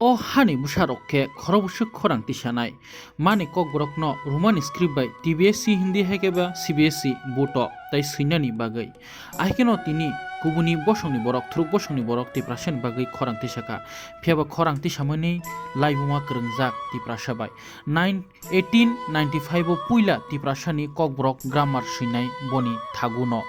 O hani busharokke khorobusuk khorang tishanai mani kokborokno roman script by TBSC Hindi hekeba CBSC boto tai sinani bagai ahkeno tini kubuni bosongni borok thruk bosongni borok ti prasen bagai khorang tisaka pheba khorang tisamani laibuma krengjak ti prasabai 1895 o puila ti prasani kokborok grammar sinai boni thaguno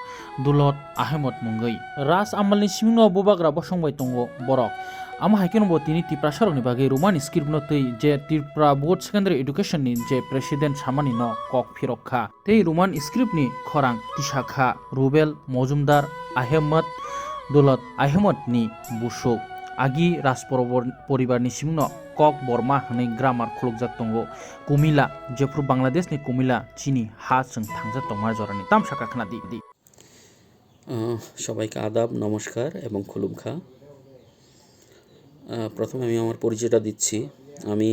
dulot ahmad mungai ras amalni simno bobagra bosongbai tongo borok ama haikeno bo tini tipra sarokni bagui roman script no tei je tripura board secondary education ni je president samani no kok phirokha tei roman script ni khorang tisakha rubel mojumdar ahmad dolat ahmad ni buso agi poribar ni simno kok borma hne grammar khulukjak tongo kumila jefru bangladesh ni kumila chini ha chung thangjak tongmar jorani tamsaka khna di সবাইকে আদাব নমস্কার এবং খুলুমখা। প্রথমে আমি আমার পরিচয়টা দিচ্ছি। আমি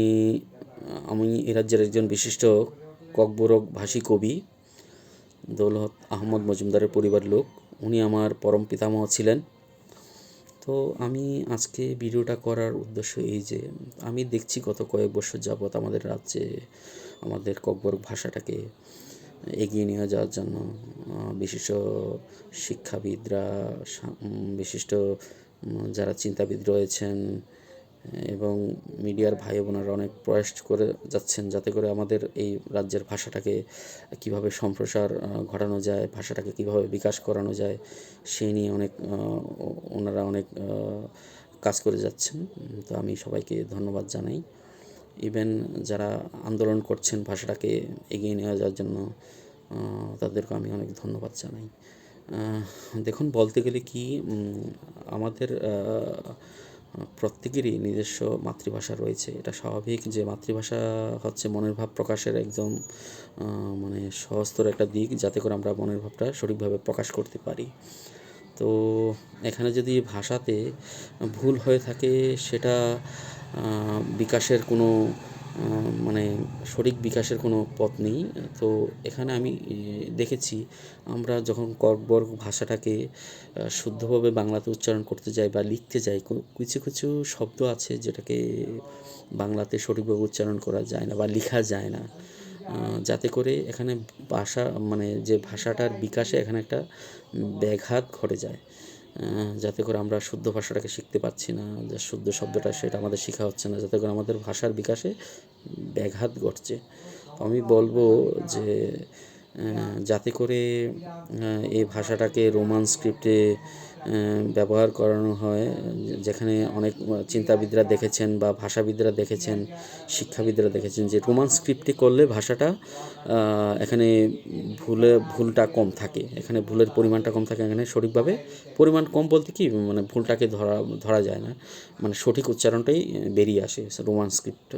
এই রাজ্যের একজন বিশিষ্ট ককবরক ভাষী কবি দৌলত আহমদ মজুমদারের পরিবার লোক। উনি আমার পরম পিতামহ ছিলেন। তো আমি আজকে ভিডিওটা করার উদ্দেশ্য এই যে আমি দেখছি গত কয়েক বছর যাবৎ আমাদের রাজ্যে আমাদের ককবরক ভাষাটাকে এগিয়ে নিয়ে যাওয়ার জন্য বিশিষ্ট শিক্ষাবিদরা, বিশিষ্ট যারা চিন্তাবিদ রয়েছেন এবং মিডিয়ার ভাই বোনেরা অনেক প্রয়াস করে যাচ্ছেন যাতে করে আমাদের এই রাজ্যের ভাষাটাকে কিভাবে সম্প্রসার ঘটানো যায়, ভাষাটাকে কিভাবে বিকাশ করানো যায় সেই নিয়ে ওনারা অনেক কাজ করে যাচ্ছেন। তো আমি সবাইকে ধন্যবাদ জানাই। ইভেন যারা আন্দোলন করছেন ভাষাটাকে এগিয়ে নিয়ে যাওয়ার জন্য তাদেরকে আমি অনেক ধন্যবাদ জানাই। দেখুন, বলতে গেলে কি আমাদের প্রত্যেকেরই নিজস্ব মাতৃভাষা রয়েছে। এটা স্বাভাবিক যে মাতৃভাষা হচ্ছে মনের ভাব প্রকাশের একদম মানে সহজতর একটা দিক, যাতে করে আমরা মনের ভাবটা সঠিকভাবে প্রকাশ করতে পারি। তো এখানে যদি ভাষাতে ভুল হয়ে থাকে সেটা বিকাশের কোনো সঠিক বিকাশের কোনো পথ নেই। তো এখানে আমি দেখেছি আমরা যখন ককবরক ভাষাটাকে শুদ্ধভাবে বাংলাতে উচ্চারণ করতে যাই বা লিখতে যাই, কিছু কিছু শব্দ আছে যেটাকে বাংলাতে সঠিকভাবে উচ্চারণ করা যায় না বা লেখা যায় না, যাতে করে এখানে যে ভাষাটার বিকাশে এখানে একটা ব্যাঘাত ঘটে যায়, যাতে করে আমরা শুদ্ধ ভাষাটাকে শিখতে পারছি না, যে শুদ্ধ শব্দটা সেটা আমাদের শেখা হচ্ছে না, যাতে করে আমাদের ভাষার বিকাশে ব্যাঘাত ঘটছে। তো আমি বলবো যে যাতে করে এই ভাষাটাকে রোমান স্ক্রিপ্টে ব্যবহার করানো হয়, যেখানে অনেক চিন্তাবিদরা দেখেছেন বা ভাষাবিদরা দেখেছেন, শিক্ষাবিদরা দেখেছেন যে রোমান স্ক্রিপ্টে করলে ভাষাটা এখানে ভুলটা কম থাকে, এখানে ভুলের পরিমাণটা কম থাকে। এখানে সঠিকভাবে পরিমাণ কম বলতে কি ভুলটাকে ধরা যায় না, সঠিক উচ্চারণটাই বেরিয়ে আসে রোমান স্ক্রিপ্ট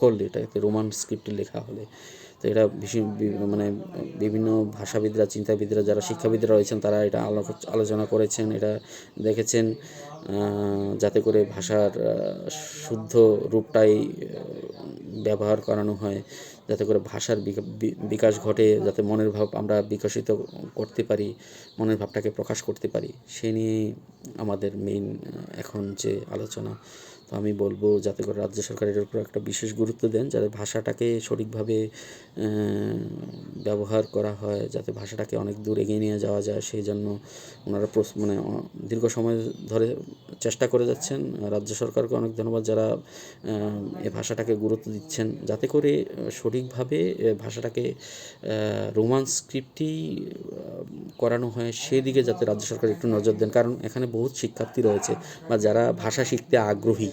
করলে, এটাকে রোমান স্ক্রিপ্টে লেখা হলে। তো এটা বিভিন্ন ভাষাবিদরা, চিন্তাবিদরা, যারা শিক্ষাবিদরা রয়েছেন তারা এটা আলোচনা করেছেন, এটা দেখেছেন, যাতে করে ভাষার শুদ্ধ রূপটাই ব্যবহার করানো হয়, যাতে করে ভাষার বিকাশ ঘটে, যাতে মনের ভাব আমরা বিকশিত করতে পারি, মনের ভাবটাকে প্রকাশ করতে পারি, সে নিয়ে আমাদের মেইন এখন যে আলোচনা। তো আমি বলবো যাতে করে রাজ্য সরকারের উপর একটা বিশেষ গুরুত্ব দেন, যাতে ভাষাটাকে সঠিকভাবে ব্যবহার করা হয়, যাতে ভাষাটাকে অনেক দূর এগিয়ে নিয়ে যাওয়া যায়। সেই জন্য ওনারা দীর্ঘ সময় ধরে চেষ্টা করে যাচ্ছেন। রাজ্য সরকারকে অনেক ধন্যবাদ যারা এই ভাষাটাকে গুরুত্ব দিচ্ছেন, যাতে করে সঠিকভাবে ভাষাটাকে রোমান স্ক্রিপ্টেই করানো হয় সেদিকে যাতে রাজ্য সরকার একটু নজর দেন। কারণ এখানে বহুত শিক্ষার্থী রয়েছে বা যারা ভাষা শিখতে আগ্রহী,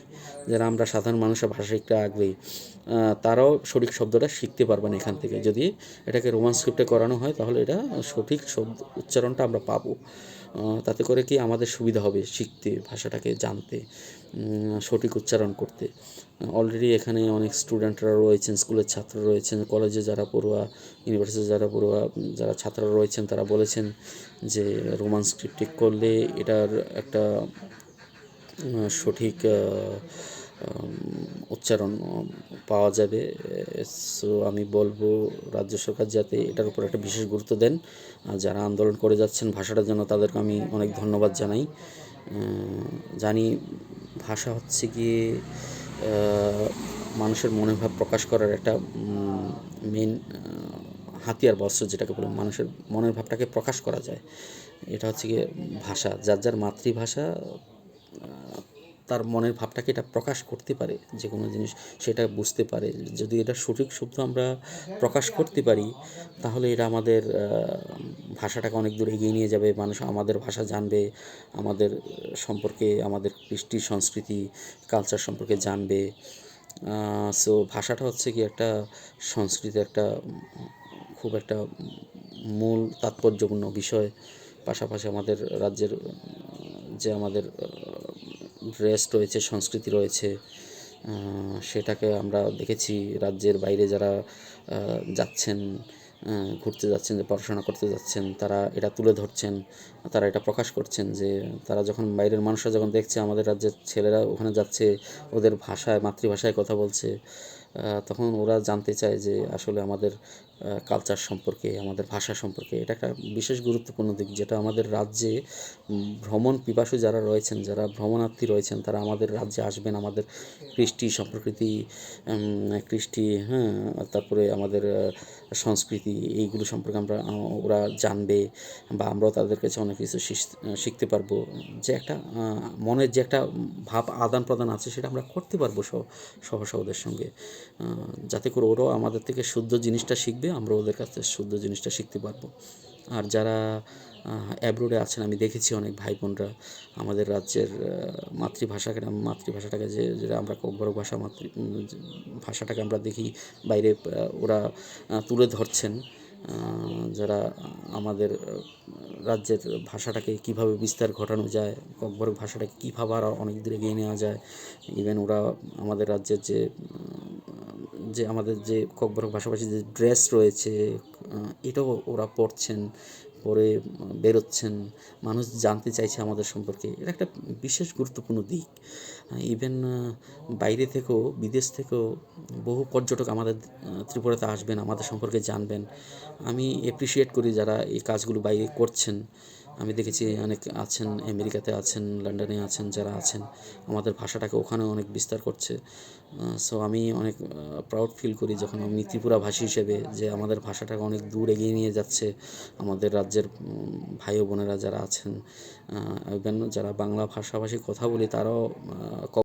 যারা আমরা সাধারণ মানুষরা ভাষা শিখতে আগ্রহী, তারাও সঠিক শব্দটা শিখতে পারবেন এখান থেকে। যদি এটাকে রোমান স্ক্রিপ্টে করানো হয় তাহলে এটা সঠিক উচ্চারণটা আমরা পাবো। তাতে করে কি আমাদের সুবিধা হবে শিখতে, ভাষাটাকে জানতে, সঠিক উচ্চারণ করতে। অলরেডি এখানে অনেক স্টুডেন্টরা রয়েছেন, স্কুলের ছাত্র রয়েছেন, কলেজে যারা পড়ুয়া, ইউনিভার্সিটিতে যারা পড়ুয়া, যারা ছাত্ররা রয়েছেন তারা বলেছেন যে রোমান স্ক্রিপ্টে করলে এটার একটা সঠিক উচ্চারণ পাওয়া যাবে। সো আমি বলবো রাজ্য সরকার যাতে এটার উপর একটা বিশেষ গুরুত্ব দেন। যারা আন্দোলন করে যাচ্ছেন ভাষাটার জন্য তাদেরকে আমি অনেক ধন্যবাদ জানাই। জানি ভাষা হচ্ছে গিয়ে মানুষের মনের ভাব প্রকাশ করার একটা মেন হাতিয়ার বা অস্ত্র যেটাকে বলে মানুষের মনের ভাবটাকে প্রকাশ করা যায়, এটা হচ্ছে গিয়ে ভাষা। যার যার মাতৃভাষা তার মনের ভাবটাকে এটা প্রকাশ করতে পারে, যে কোনো জিনিস সেটা বুঝতে পারে। যদি এটা সঠিক শব্দ আমরা প্রকাশ করতে পারি, তাহলে এটা আমাদের ভাষাটাকে অনেক দূর এগিয়ে নিয়ে যাবে। মানুষ আমাদের ভাষা জানবে, আমাদের সম্পর্কে, আমাদের কৃষ্টি সংস্কৃতি কালচার সম্পর্কে জানবে। সো ভাষাটা হচ্ছে কি একটা সংস্কৃতির একটা খুব একটা মূল তাৎপর্যপূর্ণ বিষয়। পাশাপাশি আমাদের রাজ্যের যে আমাদের ড্রেস রয়েছে, সংস্কৃতি রয়েছে, সেটাকে আমরা দেখেছি রাজ্যের বাইরে যারা যাচ্ছেন, ঘুরতে যাচ্ছেন, যে পড়াশোনা করতে যাচ্ছেন, তারা এটা তুলে ধরছেন, তারা এটা প্রকাশ করছেন যে তারা যখন বাইরের মানুষরা যখন দেখছে আমাদের রাজ্যের ছেলেরা ওখানে যাচ্ছে, ওদের ভাষায়, মাতৃভাষায় কথা বলছে, তখন ওরা জানতে চায় যে আসলে আমাদের কালচার সম্পর্কে, আমাদের ভাষা সম্পর্কে। এটা একটা বিশেষ গুরুত্বপূর্ণ দিক, যেটা আমাদের রাজ্যে ভ্রমণ পিপাসু যারা রয়েছেন, যারা ভ্রমণার্থী রয়েছেন, তারা আমাদের রাজ্যে আসবেন, আমাদের কৃষ্টি সম্প্রকৃতি, কৃষ্টি, হ্যাঁ, তারপরে আমাদের সংস্কৃতি, এইগুলো সম্পর্কে ওরা জানবে, বা আমরাও তাদের কাছে অনেক কিছু শিখতে পারবো। যে একটা মনের যে একটা ভাব আদান প্রদান আছে, সেটা আমরা করতে পারবো সহসা ওদের সঙ্গে, যাতে করে ওরাও আমাদের থেকে শুদ্ধ জিনিসটা শিখবে, আমরা ওদের কাছ থেকে শুদ্ধ জিনিসটা শিখতে পারবো। আর যারা অ্যাব্রোডে আছেন, আমি দেখেছি অনেক ভাই বোনরা আমাদের রাজ্যের মাতৃভাষাটাকে যেটা আমরা ককবরক ভাষাটাকে আমরা দেখি বাইরে ওরা তুলে ধরছেন, যারা আমাদের রাজ্যের ভাষাটাকে কীভাবে বিস্তার ঘটানো যায়, ককবরক ভাষাটাকে কীভাবে আরও অনেক দূরে এগিয়ে নেওয়া যায়। ইভেন ওরা আমাদের রাজ্যের যে আমাদের যে ককবরক ভাষাভাষী যে ড্রেস রয়েছে, এটাও ওরা পরছেন, পরে বেরোচ্ছেন, মানুষ জানতে চাইছে আমাদের সম্পর্কে। এটা একটা বিশেষ গুরুত্বপূর্ণ দিক। ইভেন বাইরে থেকেও, বিদেশ থেকেও বহু পর্যটক আমাদের ত্রিপুরাতে আসবেন, আমাদের সম্পর্কে জানবেন। আমি অ্যাপ্রিসিয়েট করি যারা এই কাজগুলো বাইরে করছেন। আমি দেখেছি অনেক আছেন, আমেরিকাতে আছেন, লন্ডনে আছেন, যারা আছেন আমাদের ভাষাটাকে ওখানেও অনেক বিস্তার করছে। সো আমি অনেক প্রাউড ফিল করি যখন আমি ত্রিপুরাভাষী হিসেবে, যে আমাদের ভাষাটাকে অনেক দূর এগিয়ে নিয়ে যাচ্ছে আমাদের রাজ্যের ভাই ও বোনেরা যারা আছেন, ইভেন যারা বাংলা ভাষাভাষী কথা বলি, তারাও